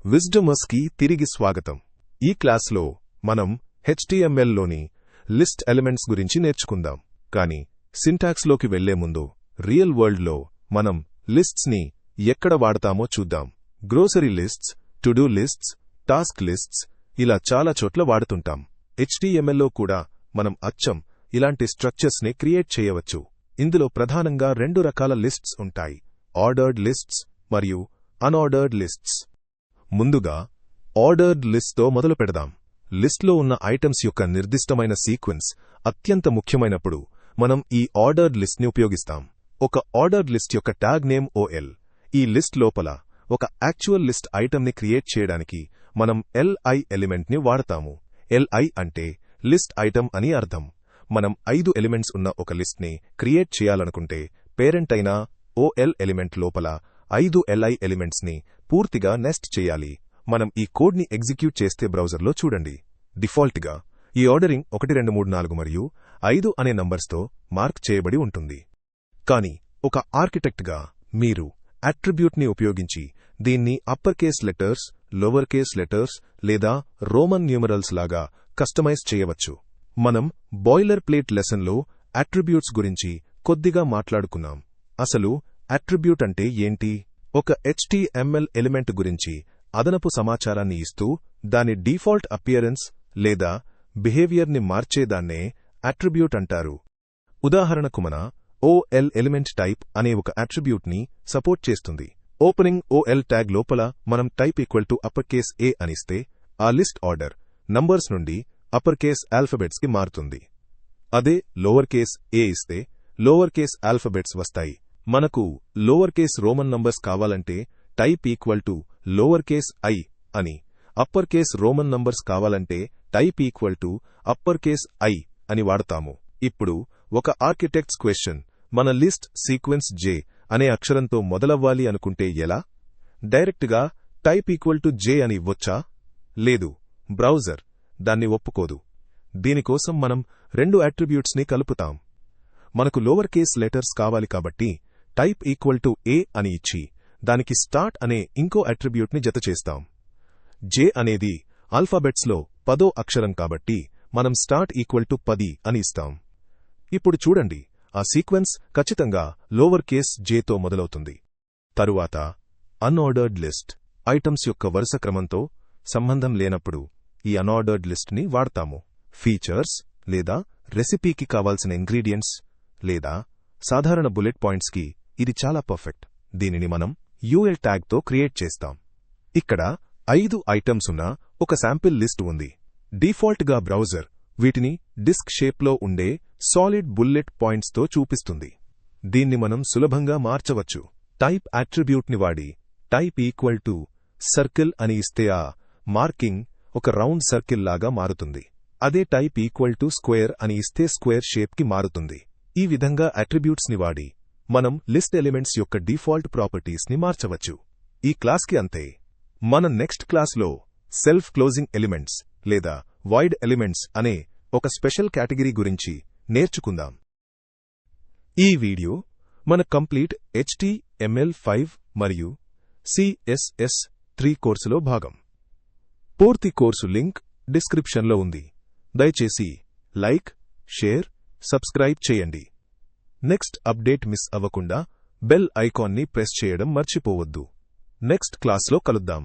విజ్డమర్స్ కి తిరిగి స్వాగతం. ఈ క్లాస్లో మనం HTML లోని లిస్ట్ ఎలిమెంట్స్ గురించి నేర్చుకుందాం. కానీ సింటాక్స్ లోకి వెళ్లే ముందు రియల్ వరల్డ్ లో మనం లిస్ట్స్ ని ఎక్కడ వాడతామో చూద్దాం. Grocery lists, to do lists, task lists ఇలా చాలా చోట్ల వాడుతుంటాం. HTML లో కూడా మనం అచ్చం ఇలాంటి స్ట్రక్చర్స్ ని క్రియేట్ చేయవచ్చు. ఇందులో ప్రధానంగా రెండు రకాల లిస్ట్స్ ఉంటాయి: ఆర్డర్డ్ లిస్ట్స్ మరియు అన్ఆర్డర్డ్ లిస్ట్స్. ముందుగా ఆర్డర్డ్ లిస్ట్తో మొదలు పెడదాం. లిస్ట్లో ఉన్న ఐటమ్స్ యొక్క నిర్దిష్టమైన సీక్వెన్స్ అత్యంత ముఖ్యమైనప్పుడు మనం ఈ ఆర్డర్డ్ లిస్ట్ని ఉపయోగిస్తాం. ఒక ఆర్డర్డ్ లిస్ట్ యొక్క ట్యాగ్ నేమ్ OL. ఈ లిస్ట్ లోపల ఒక యాక్చువల్ లిస్ట్ ఐటమ్ని క్రియేట్ చేయడానికి మనం LI ఎలిమెంట్ని వాడతాము. LI అంటే లిస్ట్ ఐటమ్ అని అర్థం. మనం 5 ఎలిమెంట్స్ ఉన్న ఒక లిస్ట్ని క్రియేట్ చేయాలనుకుంటే పేరెంట్ అయిన OL ఎలిమెంట్ లోపల 5 LI ఎలిమెంట్స్ని పూర్తిగా నెస్ట్ చేయాలి. మనం ఈ కోడ్ని ఎగ్జిక్యూట్ చేస్తే బ్రౌజర్లో చూడండి. డిఫాల్ట్గా ఈ ఆర్డరింగ్ 1 2 3 4 మరియు 5 అనే నంబర్స్తో మార్క్ చేయబడి ఉంటుంది. కానీ ఒక ఆర్కిటెక్ట్గా మీరు అట్రిబ్యూట్ని ఉపయోగించి దీన్ని upper case letters, lower case letters లేదా రోమన్ న్యూమరల్స్ లాగా కస్టమైజ్ చేయవచ్చు. మనం బాయిలర్ ప్లేట్ లెసన్లో అట్రిబ్యూట్స్ గురించి కొద్దిగా మాట్లాడుకున్నాం. అసలు అట్రిబ్యూట్ అంటే ఏంటి? ఒక HTML ఎలిమెంట్ గురించి అదనపు సమాచారాన్ని ఇస్తూ దాని డిఫాల్ట్ అపియరెన్స్ లేదా బిహేవియర్ని మార్చేదాన్నే అట్రిబ్యూట్ అంటారు. ఉదాహరణకు మన OL ఎలిమెంట్ టైప్ అనే ఒక అట్రిబ్యూట్ని సపోర్ట్ చేస్తుంది. ఓపెనింగ్ OL ట్యాగ్ లోపల మనం టైప్ అప్పర్ కేస్ A అనిస్తే ఆ లిస్ట్ ఆర్డర్ నంబర్స్ నుండి అప్పర్ కేస్ ఆల్ఫబెట్స్ కి మారుతుంది. అదే లోవర్ కేస్ A ఇస్తే లోవర్ కేస్ ఆల్ఫబెట్స్ వస్తాయి. మనకు లోవర్ కేస్ రోమన్ నంబర్స్ కావాలంటే టైప్ లోవర్ కేస్ I అని, అప్పర్ కేస్ రోమన్ నంబర్స్ కావాలంటే టైప్ అప్పర్ కేస్ I అని వాడతాము. ఇప్పుడు ఒక ఆర్కిటెక్ట్స్ క్వశ్చన్: మన లిస్ట్ సీక్వెన్స్ J అనే అక్షరంతో మొదలవ్వాలి అనుకుంటే ఎలా? డైరెక్ట్గా టైప్ J అని ఇవ్వొచ్చా? లేదు, బ్రౌజర్ దాన్ని ఒప్పుకోదు. దీనికోసం మనం రెండు అట్రిబ్యూట్స్ని కలుపుతాం. మనకు లోవర్ కేస్ లెటర్స్ కావాలి కాబట్టి టైప్ A అని ఇచ్చి దానికి స్టార్ట్ అనే ఇంకో అట్రిబ్యూట్ని జతచేస్తాం. J అనేది ఆల్ఫాబెట్స్లో 10వ అక్షరం కాబట్టి మనం స్టార్ట్ 10 అని ఇస్తాం. ఇప్పుడు చూడండి, ఆ సీక్వెన్స్ ఖచ్చితంగా లోవర్ కేస్ Jతో మొదలవుతుంది. తరువాత అన్ఆర్డర్డ్ లిస్ట్ ఐటమ్స్ యొక్క వరుస క్రమంతో సంబంధం లేనప్పుడు ఈ అన్ఆర్డర్డ్ లిస్ట్ని వాడతాము. ఫీచర్స్ లేదా రెసిపీకి కావాల్సిన ఇంగ్రీడియంట్స్ లేదా సాధారణ బుల్లెట్ పాయింట్స్కి ఇది చాలా పర్ఫెక్ట్. దీనిని మనం UL ట్యాగ్తో క్రియేట్ చేస్తాం. ఇక్కడ 5 ఐటమ్స్ ఉన్న ఒక శాంపిల్ లిస్ట్ ఉంది. డిఫాల్ట్గా బ్రౌజర్ వీటిని డిస్క్ షేప్లో ఉండే సాలిడ్ బుల్లెట్ పాయింట్స్తో చూపిస్తుంది. దీన్ని మనం సులభంగా మార్చవచ్చు. టైప్ అట్రిబ్యూట్ని వాడి టైప్ సర్కిల్ అని ఇస్తే ఆ మార్కింగ్ ఒక రౌండ్ సర్కిల్ లాగా మారుతుంది. అదే టైప్ స్క్వేర్ అని ఇస్తే స్క్వేర్ షేప్కి మారుతుంది. ఈ విధంగా అట్రిబ్యూట్స్ని వాడి మనం లిస్ట్ ఎలిమెంట్స్ యొక్క డిఫాల్ట్ ప్రాపర్టీస్ని మార్చవచ్చు. ఈ క్లాస్కి అంతే. మన నెక్స్ట్ క్లాస్లో సెల్ఫ్ క్లోజింగ్ ఎలిమెంట్స్ లేదా వాయిడ్ ఎలిమెంట్స్ అనే ఒక స్పెషల్ కేటగిరీ గురించి నేర్చుకుందాం. ఈ వీడియో మన కంప్లీట్ HTML5 మరియు CSS3 కోర్సులో భాగం. పూర్తి కోర్సు లింక్ డిస్క్రిప్షన్లో ఉంది. దయచేసి లైక్, షేర్, సబ్స్క్రైబ్ చేయండి. నెక్స్ట్ అప్డేట్ మిస్ అవ్వకుండా బెల్ ఐకాన్ని ప్రెస్ చేయడం మర్చిపోవద్దు. నెక్స్ట్ క్లాస్లో కలుద్దాం.